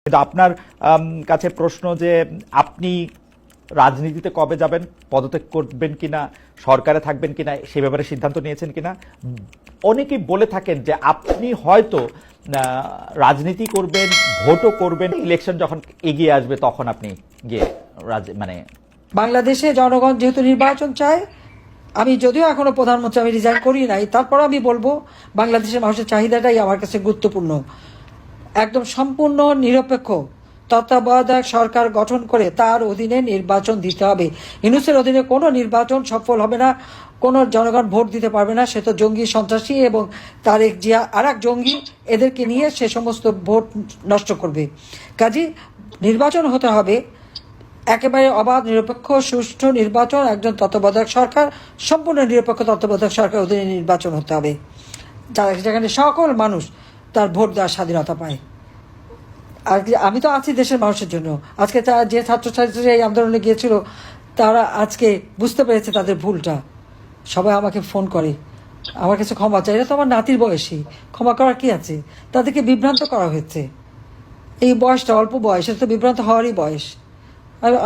কিন্তু আপনার কাছে প্রশ্ন যে আপনি রাজনীতিতে কবে যাবেন, পদত্যাগ করবেন কিনা, সরকারে থাকবেন কিনা, সে ব্যাপারে সিদ্ধান্ত নিয়েছেন কিনা। অনেকেই বলে থাকেন যে আপনি হয়তো রাজনীতি করবেন, ভোটও করবেন, ইলেকশন যখন এগিয়ে আসবে তখন আপনি গিয়ে মানে বাংলাদেশে জনগণ যেহেতু নির্বাচন চায়, আমি যদিও এখনো প্রধানমন্ত্রী আমি রিজাইন করি নাই, তারপর আমি বলবো বাংলাদেশের মানুষের চাহিদাটাই আমার কাছে গুরুত্বপূর্ণ। একদম সম্পূর্ণ নিরপেক্ষ তত্ত্বাবধায়ক সরকার গঠন করে তার অধীনে নির্বাচন দিতে হবে। ইউনূসের অধীনে কোনো নির্বাচন সফল হবে না, কোনো জনগণ ভোট দিতে পারবে না। সে তো জঙ্গি, সন্ত্রাসী এবং তারেক জিয়া আর এক জঙ্গি, এদেরকে নিয়ে সে সমস্ত ভোট নষ্ট করবে। কাজে নির্বাচন হতে হবে একেবারে অবাধ, নিরপেক্ষ, সুষ্ঠু নির্বাচন, একজন তত্ত্বাবধায়ক সরকার, সম্পূর্ণ নিরপেক্ষ তত্ত্বাবধায়ক সরকার অধীনে নির্বাচন হতে হবে, যেখানে সকল মানুষ তার ভোট দেওয়ার স্বাধীনতা পায়। আর আমি তো আছি দেশের মানুষের জন্য। আজকে যে ছাত্রছাত্রীরা এই আন্দোলনে গিয়েছিল, তারা আজকে বুঝতে পেরেছে তাদের ভুলটা। সবাই আমাকে ফোন করে, আমার কাছে ক্ষমা চাই। এটা তো আমার নাতির বয়সী, ক্ষমা করার কি আছে? তাদেরকে বিভ্রান্ত করা হয়েছে। এই বয়সটা অল্প বয়স, এটা তো বিভ্রান্ত হওয়ারই বয়স।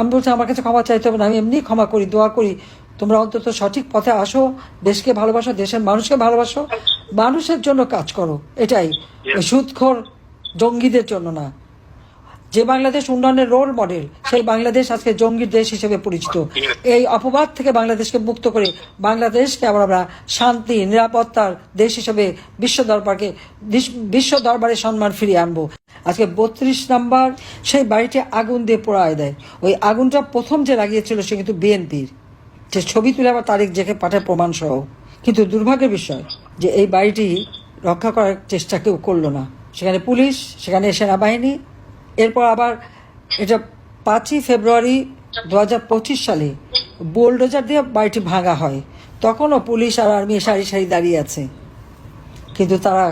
আমি বলছি আমার কাছে ক্ষমা চাইতে হবে না, আমি এমনি ক্ষমা করি, দোয়া করি তোমরা অন্তত সঠিক পথে আসো, দেশকে ভালোবাসো, দেশের মানুষকে ভালোবাসো, মানুষের জন্য কাজ করো। এটাই, সুদখোর জঙ্গিদের জন্য না। যে বাংলাদেশ উন্নয়নের রোল মডেল, সেই বাংলাদেশ আজকে জঙ্গির দেশ হিসেবে পরিচিত। এই অপবাদ থেকে বাংলাদেশকে মুক্ত করে বাংলাদেশকে আমরা শান্তি, নিরাপত্তার দেশ হিসেবে বিশ্ব দরবারে সম্মান ফিরিয়ে আনবো। আজকে 32 নম্বর সেই বাড়িটি আগুন দিয়ে পোড়ায় দেয়। ওই আগুনটা প্রথম যে লাগিয়েছিল সে কিন্তু বিএনপির, যে ছবি তুলে আবার তারিখ জেকে পাঠায় প্রমাণ সহ। কিন্তু দুর্ভাগ্যের বিষয় যে এই বাড়িটি রক্ষা করার চেষ্টা কেউ করলো না। সেখানে পুলিশ, সেখানে সেনাবাহিনী। এরপর আবার এটা 5ই ফেব্রুয়ারি 2025 সালে বুলডোজার দিয়ে বাড়িটি ভাঙা হয়। তখনও পুলিশ আর আর্মি সারি সারি দাঁড়িয়ে আছে, কিন্তু তারা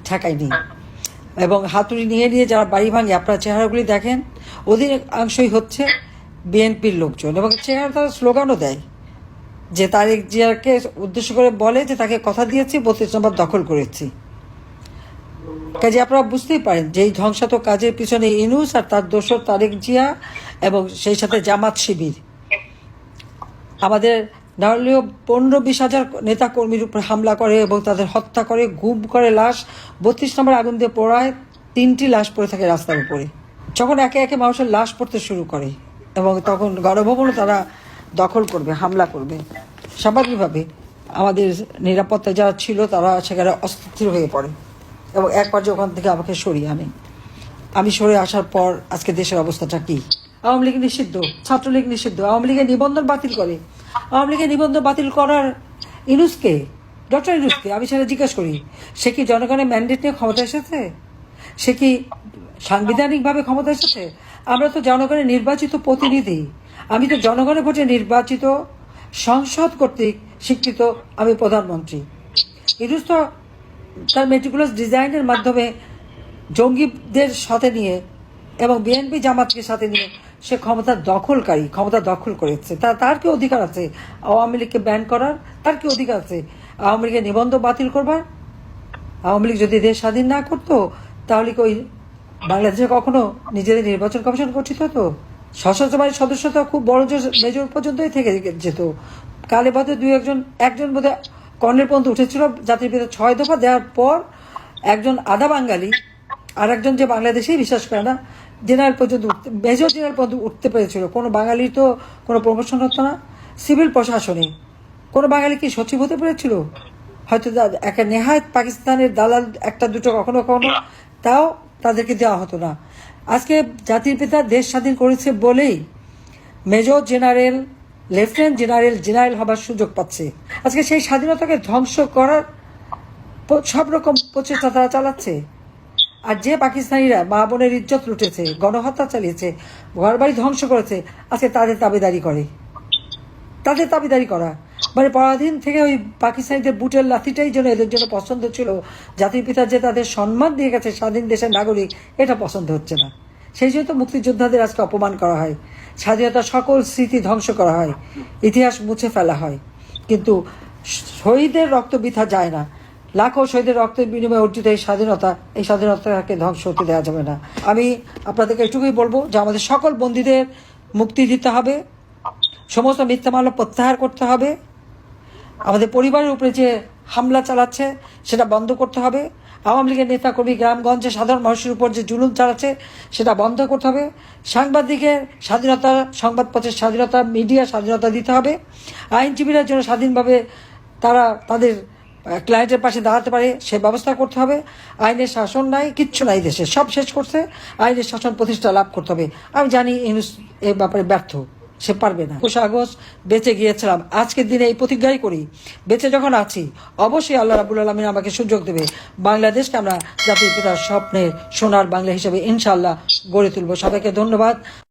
ঠেকায়নি। এবং হাতুড়ি নিয়ে নিয়ে যারা বাড়ি ভাঙে, আপনারা চেহারাগুলি দেখেন, অধিকাংশই হচ্ছে বিএনপির লোকজন। এবং চেহারা তারা স্লোগানও দেয়, যে তারেক জিয়াকে উদ্দেশ্য করে বলে যে তাকে কথা দিয়েছি, 32 নম্বর দখল করেছি। কাজে আপনারা বুঝতেই পারেন যে এই ধ্বংসাত্মক কাজের পিছনে ইউনূস আর তার দোসর তারেক জিয়া এবং সেই সাথে জামাত শিবির আমাদের না হলেও 15-20 হাজার নেতা কর্মীর উপর হামলা করে এবং তাদের হত্যা করে, গুম করে, লাশ 32 নম্বর আগুন দিয়ে পোড়ায়। 3টি লাশ পড়ে থাকে রাস্তার উপরে। যখন একে একে মানুষের লাশ পড়তে শুরু করে এবং তখন গণভবনও তারা দখল করবে, হামলা করবে, স্বাভাবিকভাবে আমাদের নিরাপত্তায় যারা ছিল তারা সেখানে অস্থির হয়ে পড়ে। এবং এক পর্যায়ে ওখান থেকে আমাকে সরিয়ে আনে। আমি সরে আসার পর আজকে দেশের অবস্থাটা কি? আওয়ামী লীগ নিষিদ্ধ, ছাত্রলীগ নিষিদ্ধ, আওয়ামী লীগের নিবন্ধন বাতিল করে। আওয়ামী লীগের নিবন্ধন বাতিল করার ইউনূসকে, ডক্টর ইউনূসকে আমি সেটা জিজ্ঞেস করি, সে কি জনগণের ম্যান্ডেট নিয়ে ক্ষমতা এসেছে? সে কি সাংবিধানিকভাবে ক্ষমতা এসেছে? আমরা তো জনগণের নির্বাচিত প্রতিনিধি। আমি তো জনগণের ভোটে নির্বাচিত, সংসদ কর্তৃক স্বীকৃত আমি প্রধানমন্ত্রী। ইউনূস তো তার মেটিকুলাস ডিজাইনের মাধ্যমে জঙ্গিদের সাথে নিয়ে এবং বিএনপি জামাতকে সাথে নিয়ে সে ক্ষমতা দখল করেছে। তার কি অধিকার আছে আওয়ামী লীগকে ব্যান করার? তার কি অধিকার আছে আওয়ামী লীগের নিবন্ধন বাতিল করবার? আওয়ামী লীগ যদি দেশ স্বাধীন না করতো, তাহলে কি ওই বাংলাদেশে কখনো নিজেদের নির্বাচন কমিশন গঠিত হতো? সশস্ত্র বাহিনীর সদস্য তো খুব বড় মেজর পর্যন্তই থেকে যেত। কালে বাদে একজন বোধহয় কর্নেল পর্যন্ত উঠেছিল। জাতির পিতা 6 দফা দেওয়ার পর একজন আধা বাঙালি আর একজন যে বাংলাদেশেই বিশ্বাস করে না, জেনারেল পর্যন্ত মেজর জেনারেল পর্যন্ত উঠতে পেরেছিল। কোনো বাঙালির তো কোনো প্রমোশন হতো না। সিভিল প্রশাসনে কোনো বাঙালি কি সচিব হতে পেরেছিল? হয়তো একটা নেহায়ত পাকিস্তানের দালাল একটা দুটো কখনো কখনো, তাও তাদেরকে দেওয়া হতো না। আজকে জাতির পিতা দেশ স্বাধীন করেছে বলেই মেজর জেনারেল, লেফটেন্যান্ট জেনারেল হবার সুযোগ পাচ্ছে। আজকে সেই স্বাধীনতাকে ধ্বংস করার সব রকম প্রচেষ্টা তারা চালাচ্ছে। আর যে পাকিস্তানিরা মা বোনের ইজ্জত লুটেছে, গণহত্যা চালিয়েছে, ঘরবাড়ি ধ্বংস করেছে, আজকে তাদের দাবিদারি করা মানে পরাধীন থেকে ওই পাকিস্তানিদের বুটের লাথিটাই যেন এদের জন্য পছন্দ ছিল। জাতির পিতা যে তাদের সম্মান দিয়ে গেছে স্বাধীন দেশের নাগরিক, এটা পছন্দ হচ্ছে না। সেই জন্য তো মুক্তিযোদ্ধাদের আজকে অপমান করা হয়, স্বাধীনতার সকল স্মৃতি ধ্বংস করা হয়, ইতিহাস মুছে ফেলা হয়। কিন্তু শহীদের রক্ত বৃথা যায় না। লাখো শহীদের রক্তের বিনিময়ে অর্জিত এই স্বাধীনতাকে ধ্বংস হতে দেওয়া যাবে না। আমি আপনাদেরকে এটুকুই বলবো যে আমাদের সকল বন্দীদের মুক্তি দিতে হবে, সমস্ত মিথ্যা মামলা প্রত্যাহার করতে হবে, আমাদের পরিবারের উপরে যে হামলা চালাচ্ছে সেটা বন্ধ করতে হবে, আওয়ামী লীগের নেতাকর্মী গ্রামগঞ্জে সাধারণ মানুষের উপর যে জুলুম চালাচ্ছে সেটা বন্ধ করতে হবে, সাংবাদিকের স্বাধীনতা, সংবাদপত্রের স্বাধীনতা, মিডিয়া স্বাধীনতা দিতে হবে, আইনজীবীরা যেন স্বাধীনভাবে তারা তাদের ক্লায়েন্টের পাশে দাঁড়াতে পারে সে ব্যবস্থা করতে হবে। আইনের শাসন নাই, কিচ্ছু নাই দেশে, সব শেষ করছে, আইনের শাসন প্রতিষ্ঠা লাভ করতে হবে। আমি জানি এ ব্যাপারে ব্যর্থ, সে পারবে না। ২১ আগস্ট বেঁচে গিয়েছিলাম, আজকের দিনে এই প্রতিজ্ঞাই করি, বেঁচে যখন আছি অবশ্যই আল্লাহ রাব্বুল আলামিন আমাকে সুযোগ দেবে, বাংলাদেশকে আমরা জাতির পিতার স্বপ্নের সোনার বাংলা হিসেবে ইনশাআল্লাহ গড়ে তুলব। সবাইকে ধন্যবাদ।